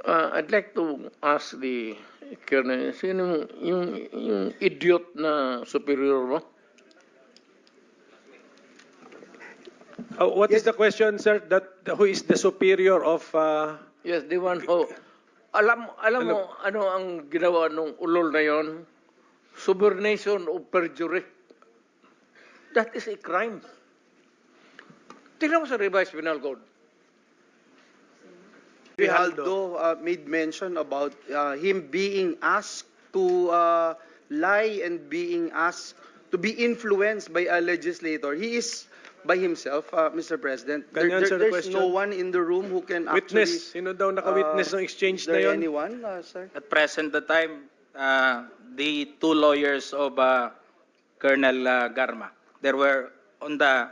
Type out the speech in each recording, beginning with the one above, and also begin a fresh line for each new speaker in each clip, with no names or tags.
I'd like to ask the Colonel, sino yung idiot na superior mo?
What is the question, sir? Who is the superior of...
Yes, the one who... Alam mo ano ang ginawa nung ulol na yon? Subornation of perjury. That is a crime. Tingnan mo sa revised penal code.
Grijaldo made mention about him being asked to lie and being asked to be influenced by a legislator. He is by himself, Mr. President.
Can you answer the
there's
question?
no one in the room who can
Witness. Sino daw naka-witness ng exchange
Is there
na yun?
anyone, sir?
At present the time, the two lawyers of Colonel Garma, they were on the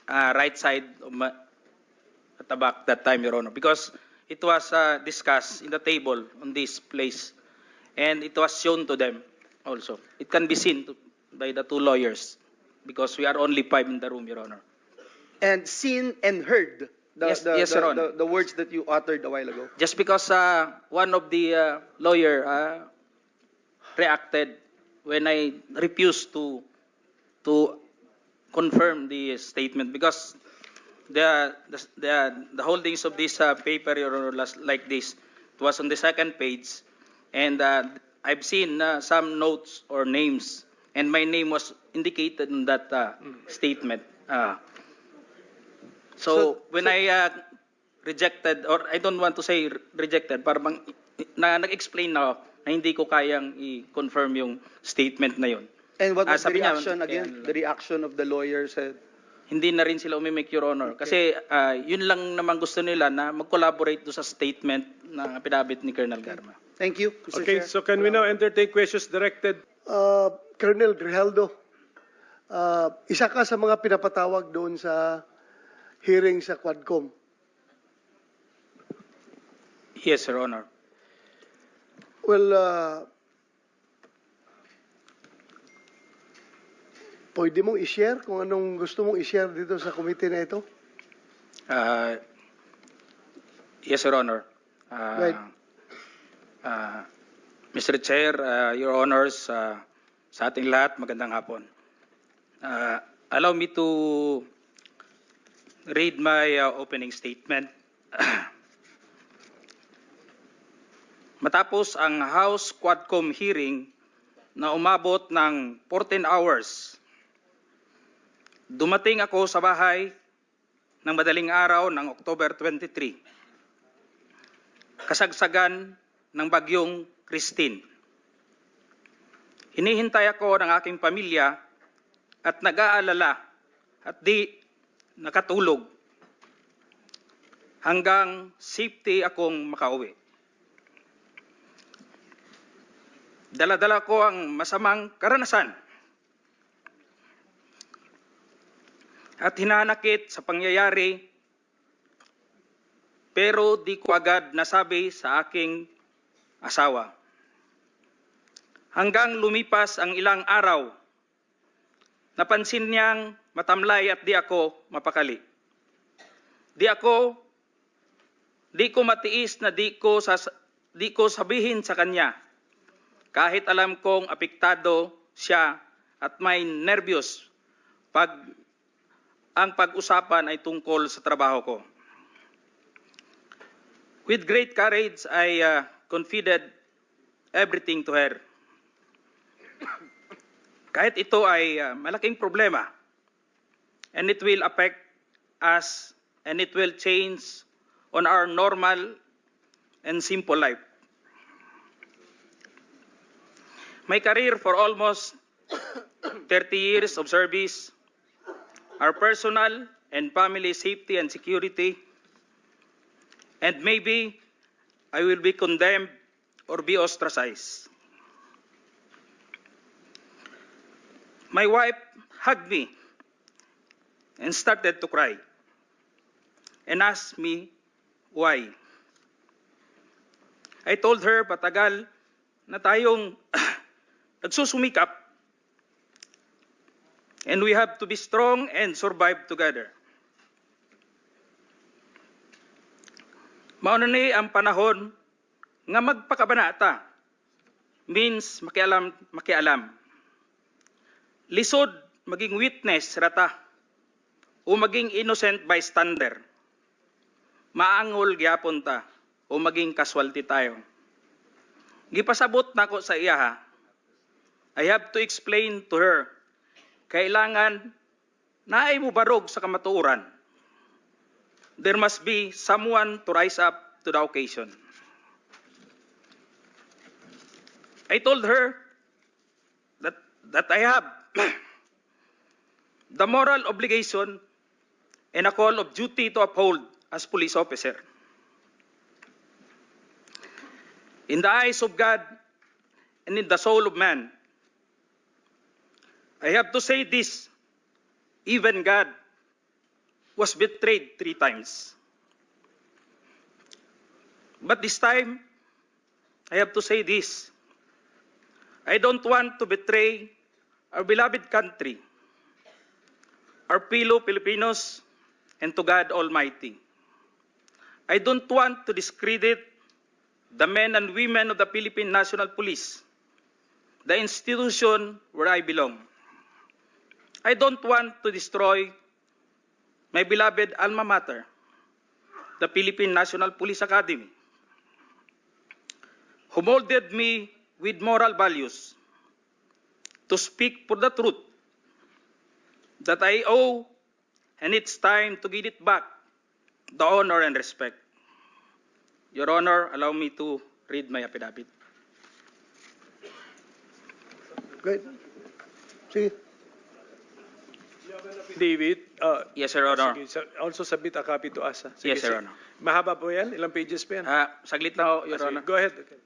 right side of at the back that time, Your Honor, because it was discussed in the table on this place, and it was shown to them also. It can be seen by the two lawyers because we are only 5 in the room, Your Honor.
And seen and heard
Yes, Your Honor.
the words that you uttered a while ago.
Just because one of the lawyer reacted when I refused to confirm the statement, because the holdings of this paper, Your Honor, like this, it was on the second page, and I've seen some notes or names, and my name was indicated in that statement. So when I rejected, or I don't want to say rejected, parang nag-explain na ako na hindi ko kayang i-confirm yung statement na yun.
And what was the
Sabi niya,
reaction again? The reaction of the lawyer said,
Hindi na rin sila umimik, Your Honor. Kasi yun lang naman gusto nila na mag-collaborate do sa statement na pinabit ni Colonel Garma.
thank you, Mr.
Okay,
Chair.
so can we now entertain questions directed?
Colonel Grijaldo, isa ka sa mga pinapatawag doon sa hearing sa Quadcom.
Yes, Your Honor.
Well, pwede mong i-share kung anong gusto mong i-share dito sa committee na ito?
Yes, Your Honor.
Right.
Mr. Chair, Your Honors, sa ating lahat, magandang hapon. Allow me to read my opening statement. Matapos ang House Quadcom hearing na umabot ng 14 hours, dumating ako sa bahay ng madaling araw ng October 23, kasagsagan ng bagyong Christine. Hinihintay ako ng aking pamilya at nag-aalala at di nakatulog hanggang safety akong makauwi. Dala-dala ko ang masamang karanasan at hinanakit sa pangyayari, pero di ko agad nasabi sa aking asawa. Hanggang lumipas ang ilang araw, napansin niyang matamlay at di ako mapakali. Di ko matiis na di ko sabihin sa kanya, kahit alam kong apektado siya at may nervyos ang pag-usapan ay tungkol sa trabaho ko. With great courage, I confided everything to her. Kahit ito ay malaking problema, and it will affect us, and it will change on our normal and simple life. My career for almost 30 years of service, our personal and family safety and security, and maybe I will be condemned or be ostracized. My wife hugged me and started to cry and asked me why. I told her patagal na tayong nagsusumikap, and we have to be strong and survive together. Mauna ni ang panahon nga magpakabanata means makialam. Lisod maging witness rata o maging innocent bystander. Maangol gyapon ta o maging casualty tayo. Gipasabot nako sa iya ha. I have to explain to her. Kailangan naay mo barog sa kamatuoran. There must be someone to rise up to the occasion. I told her that I have the moral obligation and a call of duty to uphold as police officer. In the eyes of God and in the soul of man, I have to say this, even God was betrayed 3 times. But this time, I have to say this, I don't want to betray our beloved country, our fellow Filipinos, and to God Almighty. I don't want to discredit the men and women of the Philippine National Police, the institution where I belong. I don't want to destroy my beloved alma mater, the Philippine National Police Academy, who molded me with moral values to speak for the truth that I owe, and it's time to give it back, the honor and respect. Your Honor, allow me to read my affidavit.
Great. Sige.
David,
Yes, Your Honor.
sige, also submit a copy to us. Sige,
Yes, Your Honor.
Mahaba po yan? Ilang pages pa yan?
Saglit lang ho, Your
Sige,
Honor.
go ahead. Okay.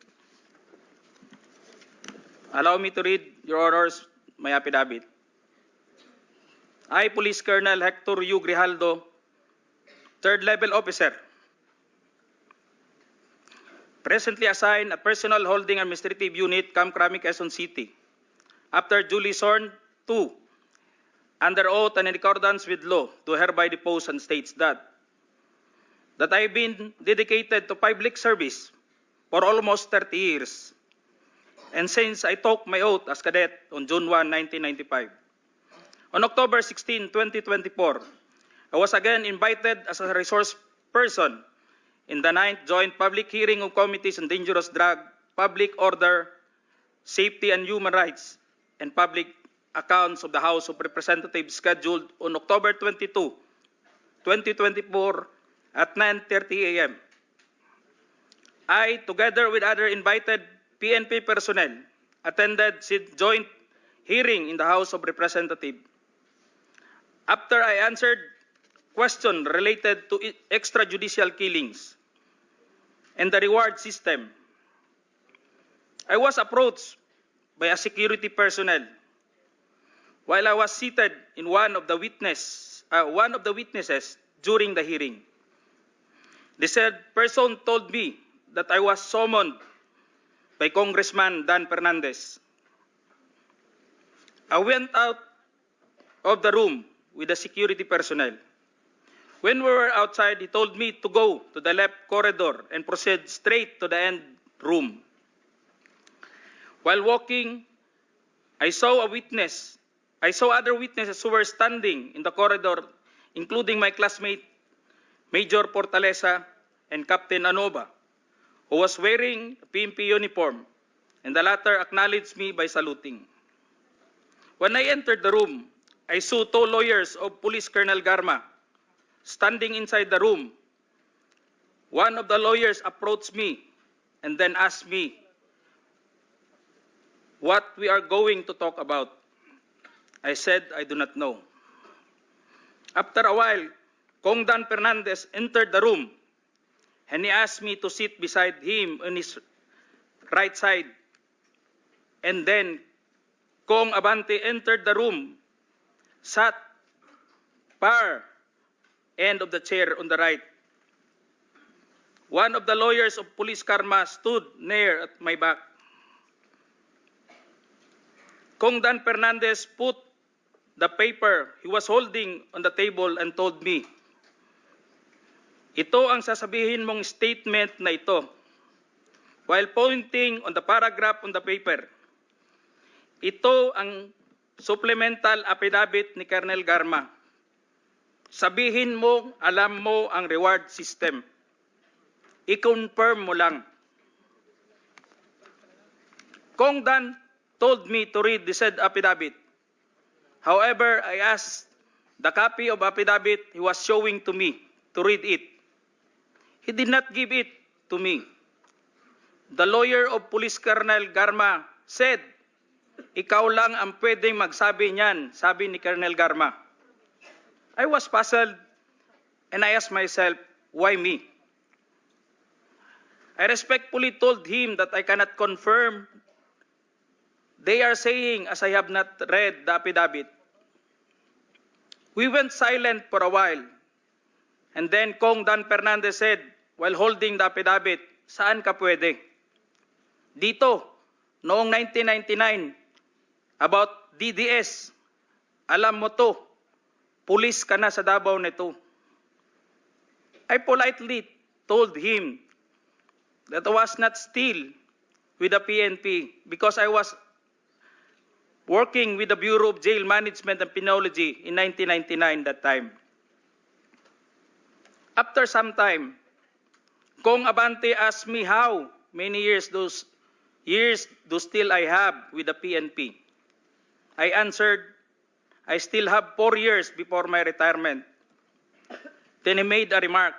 Allow me to read, Your Honors, my affidavit. I, Police Colonel Hector U. Grijaldo, 3rd Level Officer, presently assigned a Personal Holding Administrative Unit, Camp Crame, Quezon City, after duly sworn to, under oath and in accordance with law, do hereby depose and states that I have been dedicated to public service for almost 30 years. And since I took my oath as cadet on June 1, 1995, on October 16, 2024, I was again invited as a resource person in the 9th Joint Public Hearing of Committees on Dangerous Drug, Public Order, Safety and Human Rights, and Public Accounts of the House of Representatives scheduled on October 22, 2024 at 9:30 a.m. I, together with other invited PNP personnel, attended the joint hearing in the House of Representatives. After I answered questions related to extrajudicial killings and the reward system, I was approached by a security personnel while I was seated in one of the witnesses during the hearing. The said person told me that I was summoned by Congressman Dan Fernandez. I went out of the room with the security personnel. When we were outside, he told me to go to the left corridor and proceed straight to the end room. While walking, I saw other witnesses who were standing in the corridor, including my classmate, Major Portalesa and Captain Anoba, who was wearing a PNP uniform, and the latter acknowledged me by saluting. When I entered the room, I saw 2 lawyers of Police Colonel Garma standing inside the room. One of the lawyers approached me and then asked me what we are going to talk about. I said I do not know. After a while, Kong Dan Fernandez entered the room and he asked me to sit beside him on his right side. And then Kong Abante entered the room, sat far end of the chair on the right. One of the lawyers of Police Karma stood near at my back. Kong Dan Fernandez put the paper he was holding on the table and told me, "Ito ang sasabihin mong statement na ito. while pointing on the paragraph on the paper. Ito ang supplemental affidavit ni Colonel Garma. Sabihin mo, alam mo ang reward system. I-confirm mo lang. Kong Dan told me to read the said affidavit. However, I asked the copy of affidavit he was showing to me to read it. He did not give it to me. The lawyer of Police Colonel Garma said, ikaw lang ang pwedeng magsabi niyan, sabi ni Colonel Garma. I was puzzled and I asked myself, why me? I respectfully told him that I cannot confirm. They are saying as I have not read the affidavit. We went silent for a while. And then Kong Dan Fernandez said, while holding the affidavit, saan ka pwede? Dito, noong 1999, about DDS, alam mo to, pulis ka na sa Davao nito. I politely told him that I was not still with the PNP because I was working with the Bureau of Jail Management and Penology in 1999 that time. After some time, Kong Abante asked me how many years those still I have with the PNP. I answered, I still have 4 years before my retirement. Then he made a remark,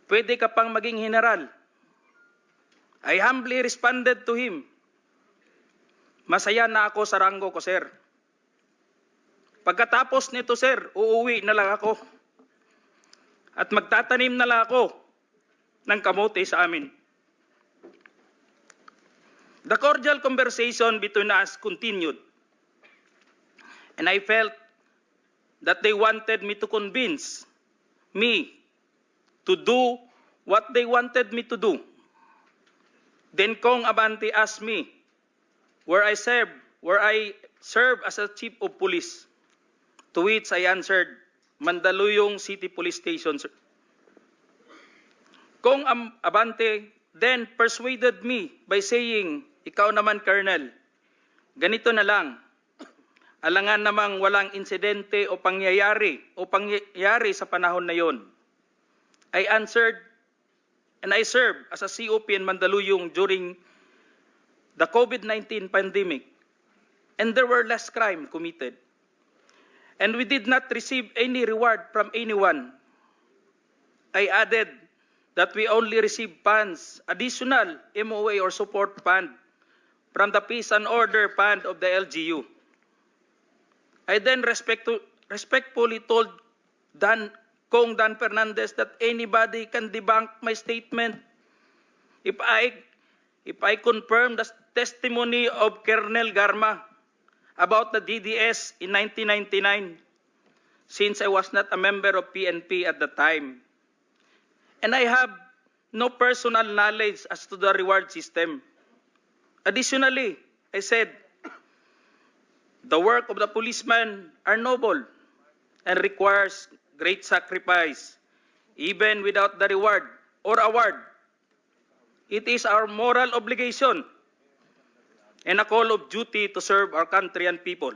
pwede ka pang maging general. I humbly responded to him, masaya na ako sa ranggo ko, sir. Pagkatapos nito, sir, uuwi na lang ako. At magtatanim na lang ako ng kamote sa amin. The cordial conversation between us continued. And I felt that they wanted me to convince me to do what they wanted me to do. Then Kong Abante asked me where I serve as a chief of police. To which I answered, Mandaluyong City Police Station. Kong Abante then persuaded me by saying, ikaw naman, Colonel, ganito na lang. Alangan namang walang insidente o pangyayari sa panahon na yon. I answered, and I served as a COP in Mandaluyong during the COVID-19 pandemic, and there were less crime committed. And we did not receive any reward from anyone. I added that we only received funds, additional MOA or support fund from the Peace and Order Fund of the LGU. I then respectfully told Kong Dan Fernandez that anybody can debunk my statement if I confirm the testimony of Colonel Garma about the DDS in 1999, since I was not a member of PNP at the time. And I have no personal knowledge as to the reward system. Additionally, I said, the work of the policeman are noble and requires great sacrifice, even without the reward or award. It is our moral obligation and a call of duty to serve our country and people.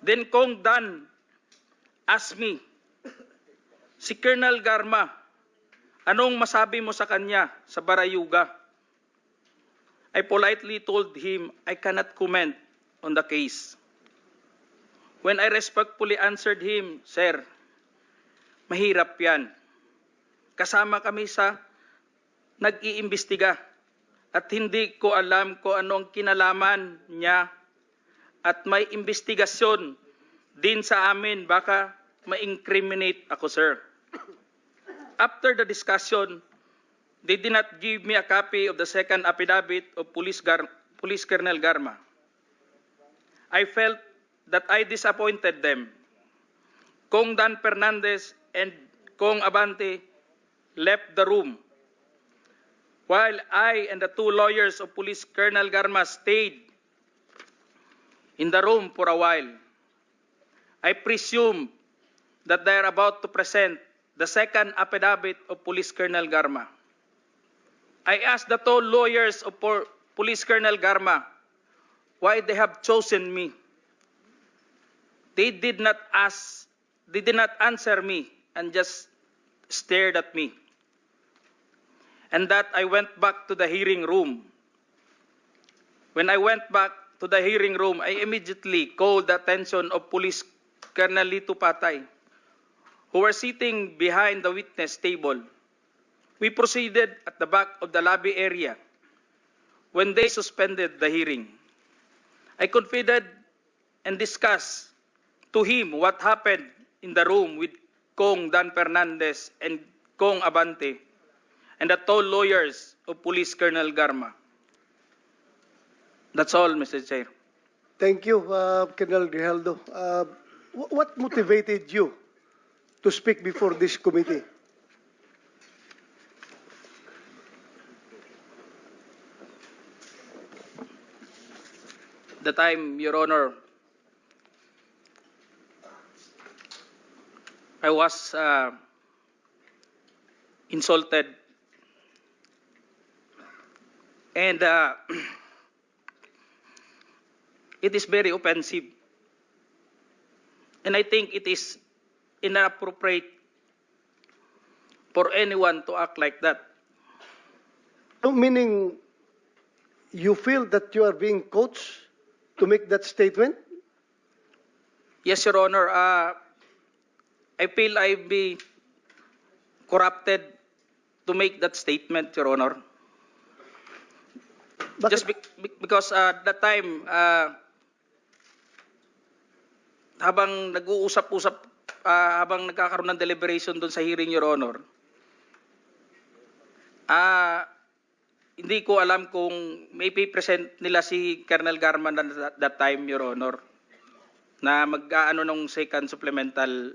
Then Kong Dan asked me, si Colonel Garma, anong masabi mo sa kanya sa Barayuga? I politely told him I cannot comment on the case. When I respectfully answered him, Sir, mahirap yan. Kasama kami sa nag-iimbestiga at hindi ko alam kung anong kinalaman niya at may investigasyon din sa amin, baka ma-incriminate ako, sir. After the discussion, they did not give me a copy of the second affidavit of Police Colonel Garma. I felt that I disappointed them. Kong Dan Fernandez and Kong Abante left the room, while I and the two lawyers of Police Colonel Garma stayed in the room for a while. I presume that they are about to present the second affidavit of Police Colonel Garma. I asked the two lawyers of Police Colonel Garma why they have chosen me. They did not answer me and just stared at me. And that I went back to the hearing room. When I went back to the hearing room, I immediately called the attention of Police Colonel Lito Patay, who were sitting behind the witness table. We proceeded at the back of the lobby area when they suspended the hearing. I confided and discussed to him what happened in the room with Kong Dan Fernandez and Kong Abante and the two lawyers of Police Colonel Garma. That's all, Mr. Chair.
Thank you, Colonel Grijaldo. What motivated you to speak before this committee?
The time, Your Honor, I was insulted and it is very offensive. And I think it is inappropriate for anyone to act like that.
So meaning you feel that you are being coached to make that statement?
Yes, Your Honor. I feel I've been corrupted to make that statement, Your Honor.
Bakit?
Just because that time, habang nag-uusap-usap, habang nagkakaroon ng deliberation doon sa hearing, Your Honor, hindi ko alam kung may present nila si Colonel Garman that time, Your Honor, na mag-aano nung second supplemental,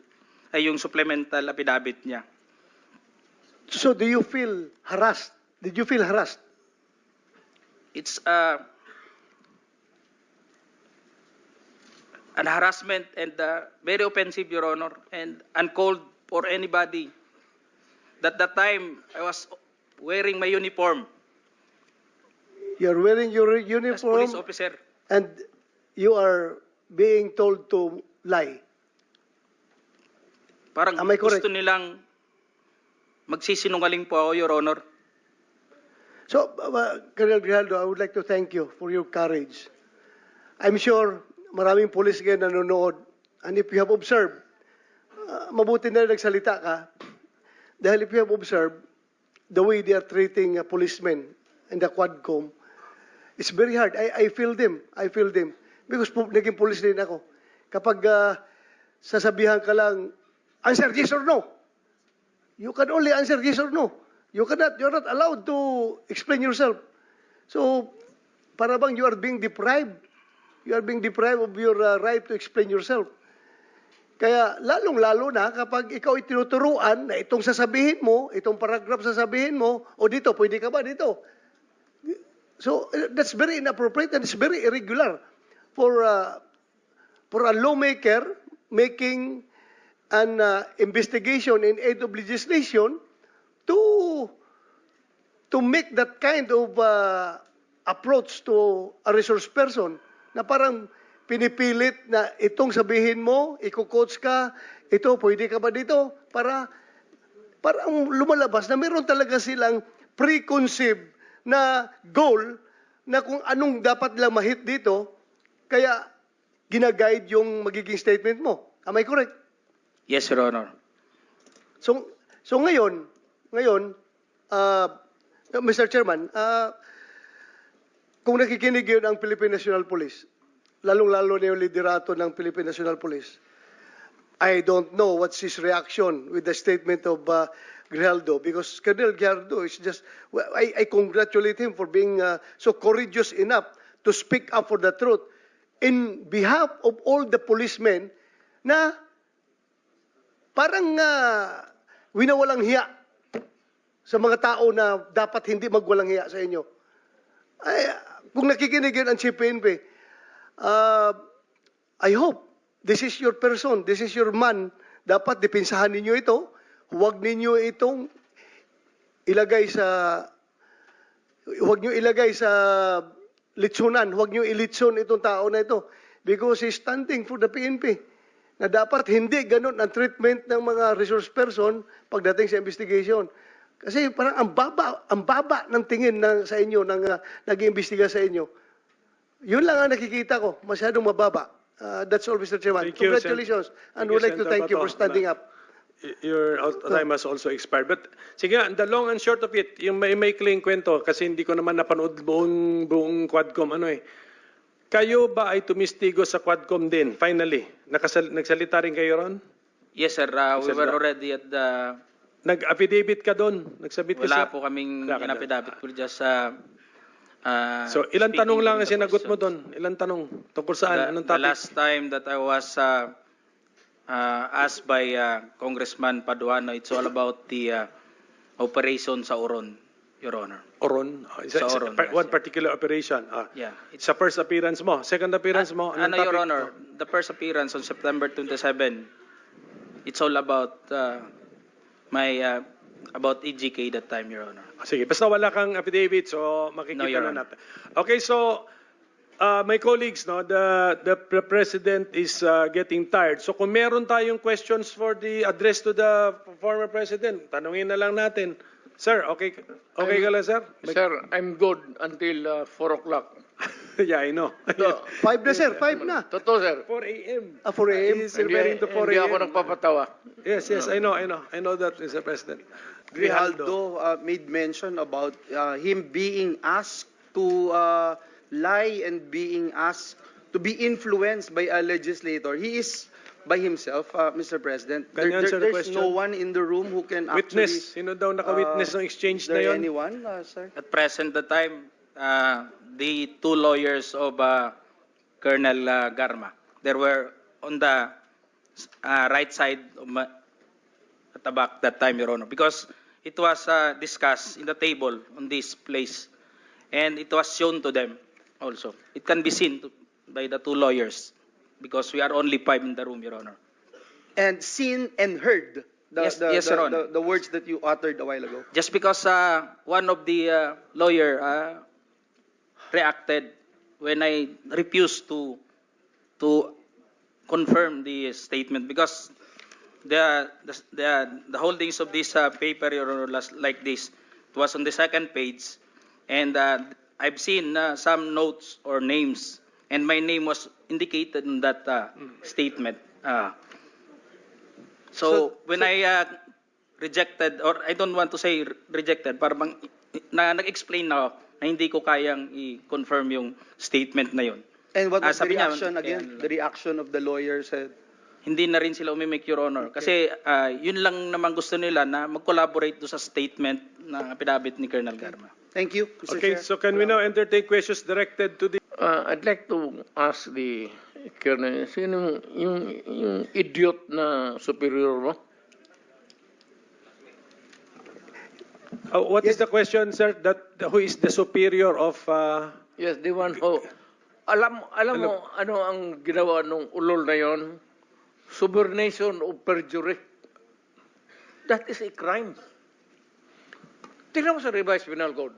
ay yung supplemental affidavit niya.
So do you feel harassed? Did you feel harassed?
It's an harassment and very offensive, Your Honor, and uncalled for anybody. That time, I was wearing my uniform
You're wearing your
as
uniform
police officer.
and you are being told to lie.
Parang
Am I correct?
gusto nilang magsisinungaling po ako, Your Honor.
So, Colonel Grijaldo, I would like to thank you for your courage. I'm sure maraming police ngayon nanonood, and if you have observed, mabuti na nagsalita ka, dahil if you have observed the way they are treating policemen in the Quadcom, it's very hard. I feel them. I feel them. Because naging police din ako. Kapag sasabihan ka lang, answer yes or no. You can only answer yes or no. You're not allowed to explain yourself. So, para bang you are being deprived. You are being deprived of your right to explain yourself. Kaya lalong-lalo na kapag ikaw itinuturuan na itong sasabihin mo, itong paragraph sasabihin mo, o dito, pwede ka ba dito? So, that's very inappropriate and it's very irregular for a lawmaker making an investigation in aid of legislation to make that kind of approach to a resource person na parang pinipilit na itong sabihin mo, iko-coach ka, ito, pwede ka ba dito? Para ang lumalabas na meron talaga silang preconceived na goal na kung anong dapat lang ma-hit dito, kaya ginaguide yung magiging statement mo. Am I correct?
Yes, Your Honor.
So ngayon, Mr. Chairman, kung nakikinig yun ang Philippine National Police, lalong-lalo na yung liderato ng Philippine National Police, I don't know what's his reaction with the statement of Grijaldo, because Colonel Grijaldo is just, I congratulate him for being so courageous enough to speak up for the truth in behalf of all the policemen na parang winawalang hiya sa mga tao na dapat hindi magwalang hiya sa inyo. Ay, kung nakikinig yun ang CPNP, I hope this is your person, this is your man. Dapat dipinsahan ninyo ito. Huwag ninyo itong ilagay sa huwag nyo ilagay sa litsunan, huwag nyo ilitsun itong tao na ito because he's standing for the PNP na dapat hindi ganun ang treatment ng mga resource person pagdating sa investigation. Kasi parang ang baba ng tingin sa inyo, ng nag-iimbestiga sa inyo. Yun lang ang nakikita ko, masyadong mababa. That's all, Mr. Chairman.
Thank you,
Congratulations. And
Thank you,
we'd like to
Senator
thank you for
Bato.
standing up.
Your time has also expired. But sige nga, the long and short of it, yung may clean kwento, kasi hindi ko naman napanood buong Quadcom, Kayo ba ay tumistigo sa Quadcom din, finally? Nagsalita rin kayo ron?
Yes, sir. We were already at the...
Nag-affidavit ka doon? Nagsabit ka
Wala po kaming
Wala ka doon.
inapidabit po just
So, ilang
speaking
tanong lang
from
ang
the
sinagot mo
questions.
doon? Ilang tanong? Tungkol saan? Anong
The
topic?
last time that I was asked by Congressman Paduano, it's all about the operation sa Oron, Your Honor.
Oron?
Sa Oron, yes,
One
sir.
particular operation.
Yeah.
Sa first appearance mo. Second appearance mo. Anong
Your
topic?
Honor, the first appearance on September 27, it's all about about EGK that time, Your Honor.
Sige, basta wala kang affidavit, so
No,
makikita
Your
na
Honor.
natin. Okay, so my colleagues, the President is getting tired. So kung meron tayong questions for the address to the former President, tanungin na lang natin. Sir, okay ka lang, sir?
Sir, I'm good until 4 o'clock.
Yeah, I know.
So,
5 na, sir. 5 na.
totoo, sir.
4 a.m.
4 a.m.
He's referring to 4
Hindi ako
a.m.
nagpapatawa.
Yes, I know that, Mr. President.
Grijaldo made mention about him being asked to lie and being asked to be influenced by a legislator. He is by himself, Mr. President.
Can you answer the
There's
question?
no one in the room who can
Witness. Sino daw naka-witness ng
Is
exchange na
there
yon?
anyone, sir?
At present the time, the two lawyers of Colonel Garma, they were on the right side of at the back that time, Your Honor, because it was discussed in the table on this place, and it was shown to them also. It can be seen by the two lawyers because we are only 5 in the room, Your Honor.
And seen and heard
Yes, Your Honor.
the words that you uttered a while ago.
Just because one of the lawyer reacted when I refused to confirm the statement, because the holdings of this paper, Your Honor, like this, it was on the second page, and I've seen some notes or names, and my name was indicated in that statement. So when I rejected, or I don't want to say rejected, parang nag-explain na ako na hindi ko kayang i-confirm yung statement na yun.
And what was the
Sabi niya,
reaction again? The reaction of the lawyer said,
Hindi na rin sila umimik, Your Honor. Kasi yun lang naman gusto nila na mag-collaborate do sa statement ng affidavit ni Colonel Garma.
thank you, Mr.
Okay,
Chair.
so can we now entertain questions directed to the...
I'd like to ask the Colonel, sino yung idiot na superior mo?
What is the question, sir? Who is the superior of...
Yes, the one who... Alam mo, ano ang ginawa nung ulol na yon? Subornation of perjury. That is a crime. Tingnan mo sa revised penal code.